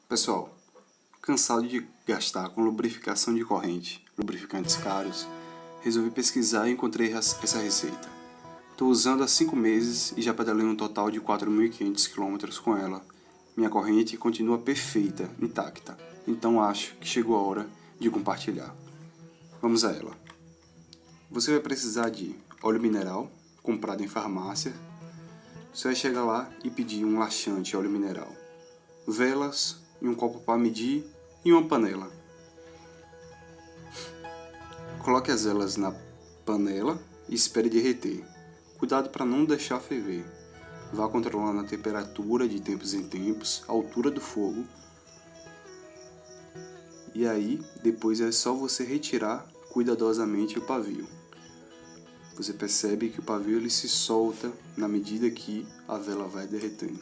Pessoal, cansado de gastar com lubrificação de corrente, lubrificantes caros, resolvi pesquisar e encontrei essa receita. Estou usando há 5 meses e já pedalei um total de 4.500 km com ela. Minha corrente continua perfeita, intacta, então acho que chegou a hora de compartilhar. Vamos a ela. Você vai precisar de óleo mineral, comprado em farmácia. Você vai chegar lá e pedir um laxante óleo mineral, velas e um copo para medir e uma panela. Coloque as velas na panela e espere derreter. Cuidado para não deixar ferver. Vá controlando a temperatura de tempos em tempos, a altura do fogo. E aí, depois é só você retirar cuidadosamente o pavio. Você percebe que o pavio ele se solta na medida que a vela vai derretendo.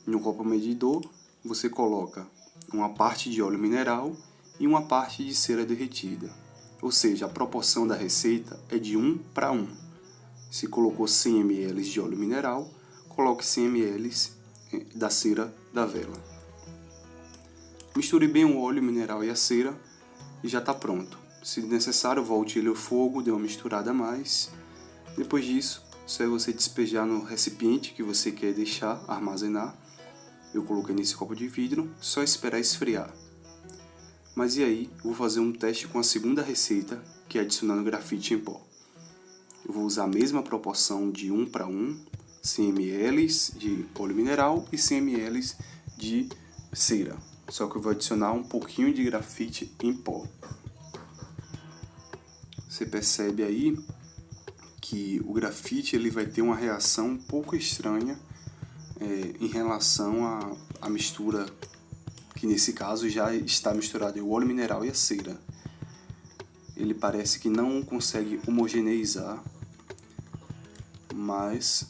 No copo medidor, você coloca uma parte de óleo mineral e uma parte de cera derretida. Ou seja, a proporção da receita é de 1 para 1. Se colocou 100 ml de óleo mineral, coloque 100 ml da cera da vela. Misture bem o óleo mineral e a cera e já está pronto. Se necessário, volte ele ao fogo, dê uma misturada a mais. Depois disso, só é você despejar no recipiente que você quer deixar armazenar. Eu coloquei nesse copo de vidro, só esperar esfriar. Mas e aí, eu vou fazer um teste com a segunda receita, que é adicionando grafite em pó. Eu vou usar a mesma proporção de 1 para 1, 100 ml de óleo mineral e 100 ml de cera. Só que eu vou adicionar um pouquinho de grafite em pó. Você percebe aí que o grafite ele vai ter uma reação um pouco estranha em relação à mistura, que nesse caso já está misturado o óleo mineral e a cera. Ele parece que não consegue homogeneizar, mas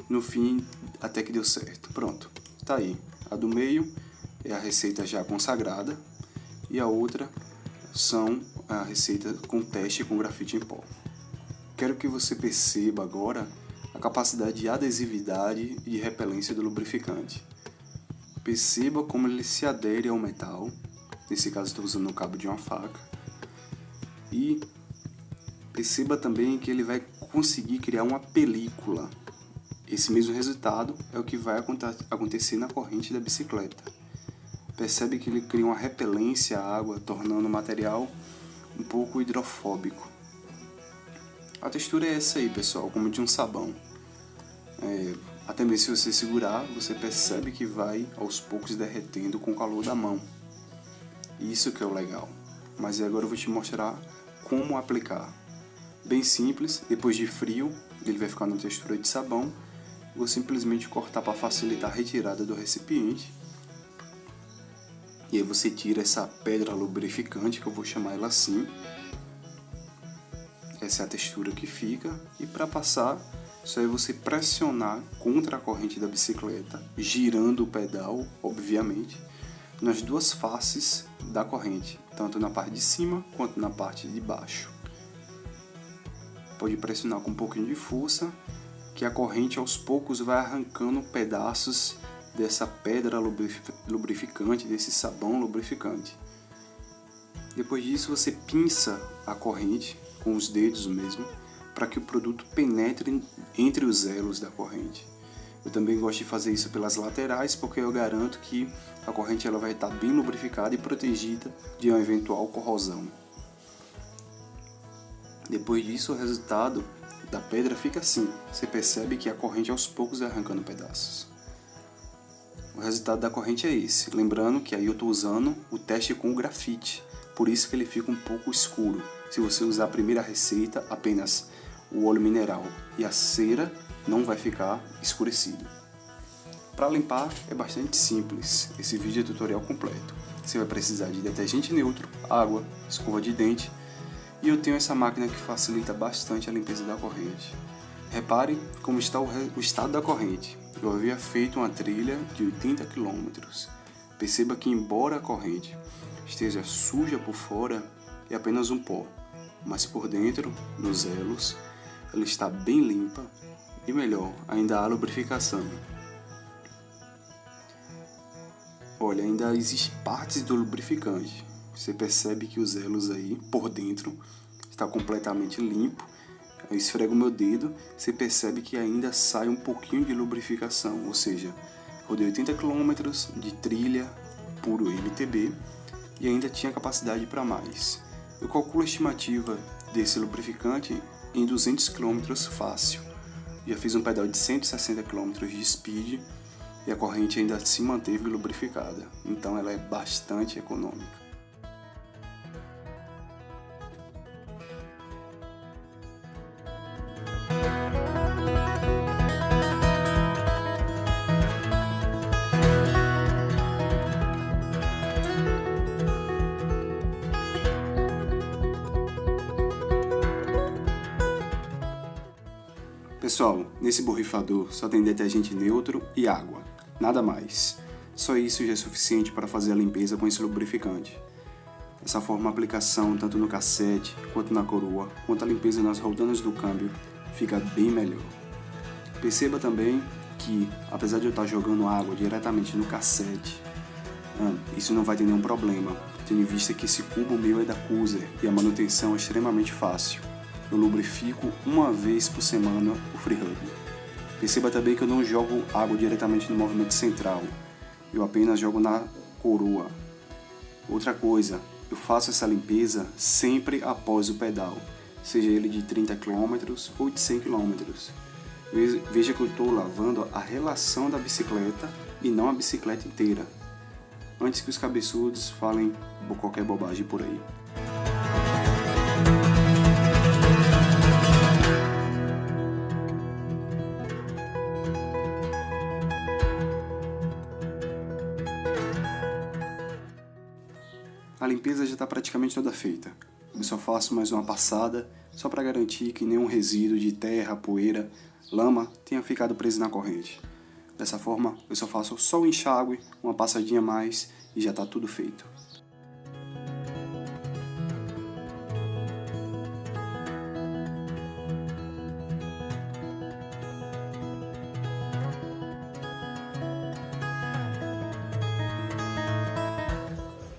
no fim até que deu certo. Pronto, tá aí. A do meio é a receita já consagrada e a outra são a receita com teste com grafite em pó. Quero que você perceba agora a capacidade de adesividade e de repelência do lubrificante. Perceba como ele se adere ao metal. Nesse caso estou usando o cabo de uma faca. E perceba também que ele vai conseguir criar uma película. Esse mesmo resultado é o que vai acontecer na corrente da bicicleta. Percebe que ele cria uma repelência à água, tornando o material um pouco hidrofóbico. A textura é essa aí, pessoal, como de um sabão. Até mesmo se você segurar, você percebe que vai aos poucos derretendo com o calor da mão. Isso que é o legal. Mas agora eu vou te mostrar como aplicar. Bem simples, depois de frio, ele vai ficar na textura de sabão. Vou simplesmente cortar para facilitar a retirada do recipiente. E aí você tira essa pedra lubrificante, que eu vou chamar ela assim. Essa é a textura que fica. E para passar, só é você pressionar contra a corrente da bicicleta, girando o pedal, obviamente, nas duas faces da corrente, tanto na parte de cima quanto na parte de baixo. Pode pressionar com um pouquinho de força, que a corrente aos poucos vai arrancando pedaços dessa pedra lubrificante, desse sabão lubrificante. Depois disso você pinça a corrente com os dedos mesmo, para que o produto penetre entre os elos da corrente. Eu também gosto de fazer isso pelas laterais, porque eu garanto que a corrente ela vai estar bem lubrificada e protegida de uma eventual corrosão. Depois disso, o resultado da pedra fica assim. Você percebe que a corrente aos poucos vai arrancando pedaços. O resultado da corrente é esse. Lembrando que aí eu estou usando o teste com o grafite, por isso que ele fica um pouco escuro. Se você usar a primeira receita, apenas o óleo mineral e a cera, não vai ficar escurecido. Para limpar é bastante simples, esse vídeo é tutorial completo. Você vai precisar de detergente neutro, água, escova de dente, e eu tenho essa máquina que facilita bastante a limpeza da corrente. Repare como está o estado da corrente. Eu havia feito uma trilha de 80 km. Perceba que embora a corrente esteja suja por fora, é apenas um pó, mas por dentro, nos elos, ela está bem limpa e melhor, ainda há lubrificação. Olha, ainda existem partes do lubrificante. Você percebe que os elos aí por dentro está completamente limpo. Eu esfrego meu dedo, você percebe que ainda sai um pouquinho de lubrificação, ou seja, rodei 80 km de trilha puro MTB e ainda tinha capacidade para mais. Eu calculo a estimativa desse lubrificante em 200 km fácil. Já fiz um pedal de 160 km de speed e a corrente ainda se manteve lubrificada, então ela é bastante econômica. Pessoal, nesse borrifador só tem detergente neutro e água, nada mais. Só isso já é suficiente para fazer a limpeza com esse lubrificante. Dessa forma, a aplicação tanto no cassete, quanto na coroa, quanto a limpeza nas roldanas do câmbio fica bem melhor. Perceba também que, apesar de eu estar jogando água diretamente no cassete, isso não vai ter nenhum problema, tendo em vista que esse cubo meu é da Coozer e a manutenção é extremamente fácil. Eu lubrifico uma vez por semana o FreeHub. Perceba também que eu não jogo água diretamente no movimento central, eu apenas jogo na coroa. Outra coisa, eu faço essa limpeza sempre após o pedal, seja ele de 30 km ou de 100 km. Veja que eu estou lavando a relação da bicicleta e não a bicicleta inteira, antes que os cabeçudos falem qualquer bobagem por aí. A limpeza já está praticamente toda feita. Eu só faço mais uma passada, só para garantir que nenhum resíduo de terra, poeira, lama tenha ficado preso na corrente. Dessa forma, eu só faço só o enxágue, uma passadinha a mais e já está tudo feito.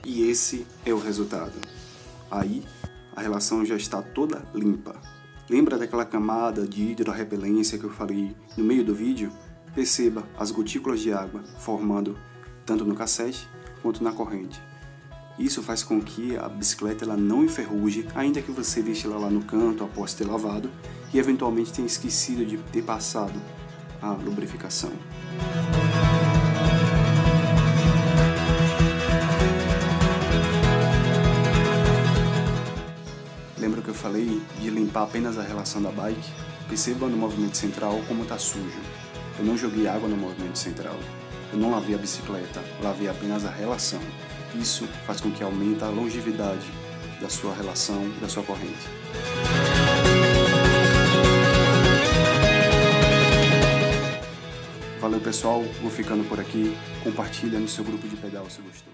E esse é o resultado. Aí, a relação já está toda limpa. Lembra daquela camada de hidrorrepelência que eu falei no meio do vídeo? Perceba as gotículas de água formando tanto no cassete quanto na corrente. Isso faz com que a bicicleta ela não enferruje, ainda que você deixe ela lá no canto após ter lavado e eventualmente tenha esquecido de ter passado a lubrificação. Lembra que eu falei de limpar apenas a relação da bike? Perceba no movimento central como está sujo. Eu não joguei água no movimento central. Eu não lavei a bicicleta, lavei apenas a relação. Isso faz com que aumente a longevidade da sua relação, da sua corrente. Valeu pessoal, vou ficando por aqui. Compartilha no seu grupo de pedal se gostou.